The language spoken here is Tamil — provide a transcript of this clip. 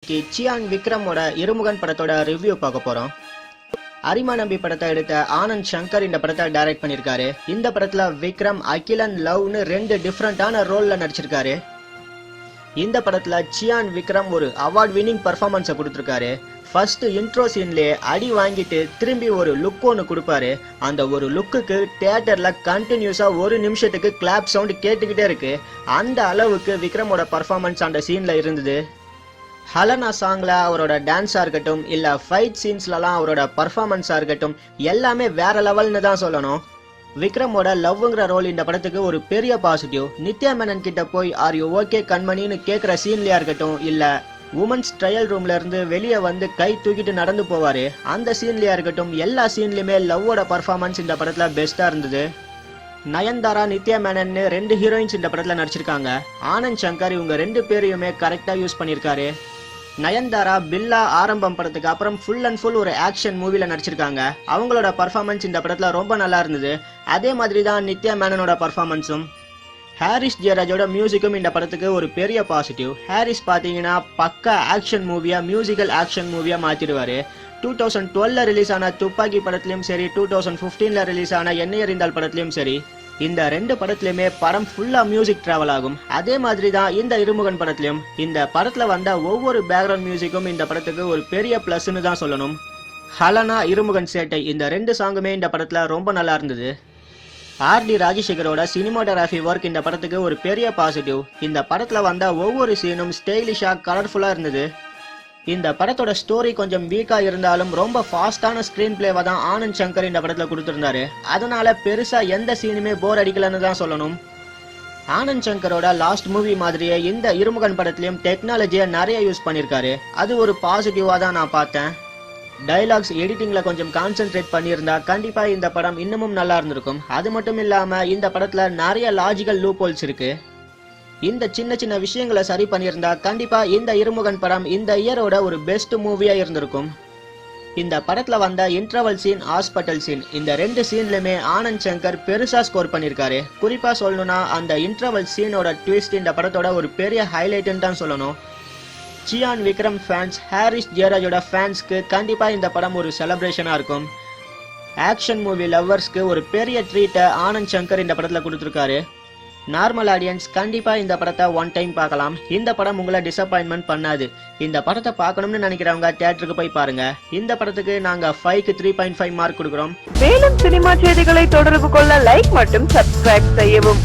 சியான் விக்ரமோட இருமுகன் படத்தோட ரிவ்யூ பார்க்க போறோம். அரிமா நம்பி படத்தை எடுத்த ஆனந்த் சங்கர் இந்த படத்தை டைரக்ட் பண்ணிருக்காரு. இந்த படத்துல விக்ரம், அகிலன், லவ்னு ரெண்டு டிஃப்ரெண்டான ரோல்ல நடிச்சிருக்காரு. இந்த படத்துல சியான் விக்ரம் ஒரு அவார்ட் வின்னிங் பர்ஃபார்மன்ஸை கொடுத்திருக்காரு. ஃபர்ஸ்ட் இன்ட்ரோ சீன்லயே அடி வாங்கிட்டு திரும்பி ஒரு லுக் ஒன்று கொடுப்பாரு. அந்த ஒரு லுக்குக்கு தியேட்டர்ல கண்டினியூஸா ஒரு நிமிஷத்துக்கு கிளாப் சவுண்ட் கேட்டுக்கிட்டே இருக்கு. அந்த அளவுக்கு விக்ரமோட பர்ஃபார்மன்ஸ் அந்த சீன்ல இருந்தது. ஹலனா சாங்ல அவரோட டான்ஸா இருக்கட்டும், இல்ல ஃபைட் சீன்ஸ்லாம் அவரோட பர்ஃபார்மன்ஸா இருக்கட்டும், எல்லாமே வேற லெவல்னு தான் சொல்லணும். விக்ரமோட லவ்ங்கிற ரோல் இந்த படத்துக்கு ஒரு பெரிய பாசிட்டிவ். நித்யா மேனன் கிட்ட போய் ஆர் யூ ஓகே கண்மணின்னு கேட்குற சீன்லயா இருக்கட்டும், இல்ல உமன்ஸ் ட்ரையல் ரூம்ல இருந்து வெளியே வந்து கை தூக்கிட்டு நடந்து போவாரு அந்த சீன்லயா இருக்கட்டும், எல்லா சீன்லயுமே லவ்வோட பர்ஃபார்மன்ஸ் இந்த படத்துல பெஸ்டா இருந்தது. நயன்தாரா, நித்யா மேனன் ரெண்டு ஹீரோயின்ஸ் இந்த படத்துல நடிச்சிருக்காங்க. ஆனந்த் சங்கர் இவங்க ரெண்டு பேரையுமே கரெக்டா யூஸ் பண்ணிருக்காரு. நயன்தாரா பில்லா ஆரம்பம் படத்துக்கு அப்புறம் ஃபுல் அண்ட் ஃபுல் ஒரு ஆக்ஷன் மூவில நடிச்சிருக்காங்க. அவங்களோட பர்ஃபார்மன்ஸ் இந்த படத்துல ரொம்ப நல்லா இருந்தது. அதே மாதிரி தான் நித்யா மேனனோட பர்ஃபார்மன்ஸும். ஹாரிஸ் ஜெயராஜோட மியூசிக்கும் இந்த படத்துக்கு ஒரு பெரிய பாசிட்டிவ். ஹாரிஸ் பாத்தீங்கன்னா பக்கா ஆக்ஷன் மூவியா, மியூசிக்கல் ஆக்ஷன் மூவியா மாத்திடுவாரு. 2012 ரிலீஸ் ஆன துப்பாக்கி படத்திலயும் சரி, 2015 ரிலீஸ் ஆன எண்ணெய் எறிந்தால் படத்திலயும் சரி, இந்த ரெண்டு படத்திலுமே படம் ஃபுல்லா மியூசிக் டிராவல் ஆகும். அதே மாதிரி தான் இந்த இருமுகன் படத்திலும். இந்த படத்துல வந்த ஒவ்வொரு பேக்ரவுண்ட் மியூசிக்கும் இந்த படத்துக்கு ஒரு பெரிய பிளஸ்ன்னு தான் சொல்லணும். ஹலனா, இருமுகன் சேட்டை இந்த ரெண்டு சாங்குமே இந்த படத்துல ரொம்ப நல்லா இருந்தது. ஆர் டி ராஜசேகரோட சினிமாட்டோகிராஃபி ஒர்க் இந்த படத்துக்கு ஒரு பெரிய பாசிட்டிவ். இந்த படத்துல வந்த ஒவ்வொரு சீனும் ஸ்டைலிஷா, கலர்ஃபுல்லா இருந்தது. இந்த படத்தோட ஸ்டோரி கொஞ்சம் வீக்கா இருந்தாலும் ரொம்ப ஃபாஸ்டான ஸ்கிரீன் பிளேவா தான் ஆனந்த் சங்கர் இந்த படத்துல கொடுத்திருந்தாரு. அதனால பெருசா எந்த சீனுமே போர் அடிக்கலன்னு தான் சொல்லணும். ஆனந்த் சங்கரோட லாஸ்ட் மூவி மாதிரியே இந்த இருமுகன் படத்திலயும் டெக்னாலஜியை நிறைய யூஸ் பண்ணிருக்காரு. அது ஒரு பாசிட்டிவா தான் நான் பார்த்தேன். டைலாக்ஸ் எடிட்டிங்ல கொஞ்சம் கான்சென்ட்ரேட் பண்ணியிருந்தா கண்டிப்பா இந்த படம் இன்னமும் நல்லா இருந்திருக்கும். அது மட்டும் இல்லாம இந்த படத்துல நிறைய லாஜிக்கல் லூப் ஹோல்ஸ் இருக்கு. இந்த சின்ன சின்ன விஷயங்களை சரி பண்ணியிருந்தா கண்டிப்பா இந்த இருமுகன் படம் இந்த இயரோட ஒரு பெஸ்ட் மூவியா இருந்திருக்கும். இந்த படத்துல வந்த இன்டர்வல் சீன், ஹாஸ்பிட்டல் சீன், இந்த ரெண்டு சீன்லயுமே ஆனந்த் சங்கர் பெருசா ஸ்கோர் பண்ணிருக்காரு. குறிப்பா சொல்லணும்னா அந்த இன்டர்வல் சீனோட ட்விஸ்ட் இந்த படத்தோட ஒரு பெரிய ஹைலைட்னு தான் சொல்லணும். சியான் விக்ரம் ஃபேன்ஸ், ஹாரிஸ் ஜெயராஜோட ஃபேன்ஸ்க்கு கண்டிப்பா இந்த படம் ஒரு செலிப்ரேஷனா இருக்கும். ஆக்ஷன் மூவி லவ்வர்ஸ்க்கு ஒரு பெரிய ட்ரீட்டை ஆனந்த் சங்கர் இந்த படத்துல கொடுத்திருக்காரு. நார்மல் ஆடியன்ஸ் கண்டிப்பா இந்த படத்தை ஒன் டைம் பார்க்கலாம். இந்த படம் உங்களை டிசப்பாயின்மெண்ட் பண்ணாது. இந்த படத்தை பார்க்கணும்னு நினைக்கிறவங்க தியேட்டருக்கு போய் பாருங்க. இந்த படத்துக்கு நாங்க 5க்கு 3.5 மார்க் கொடுக்கிறோம். மேலும் சினிமா செய்திகளை தொடர்பு கொள்ள லைக் மற்றும் சப்ஸ்கிரைப் செய்யவும்.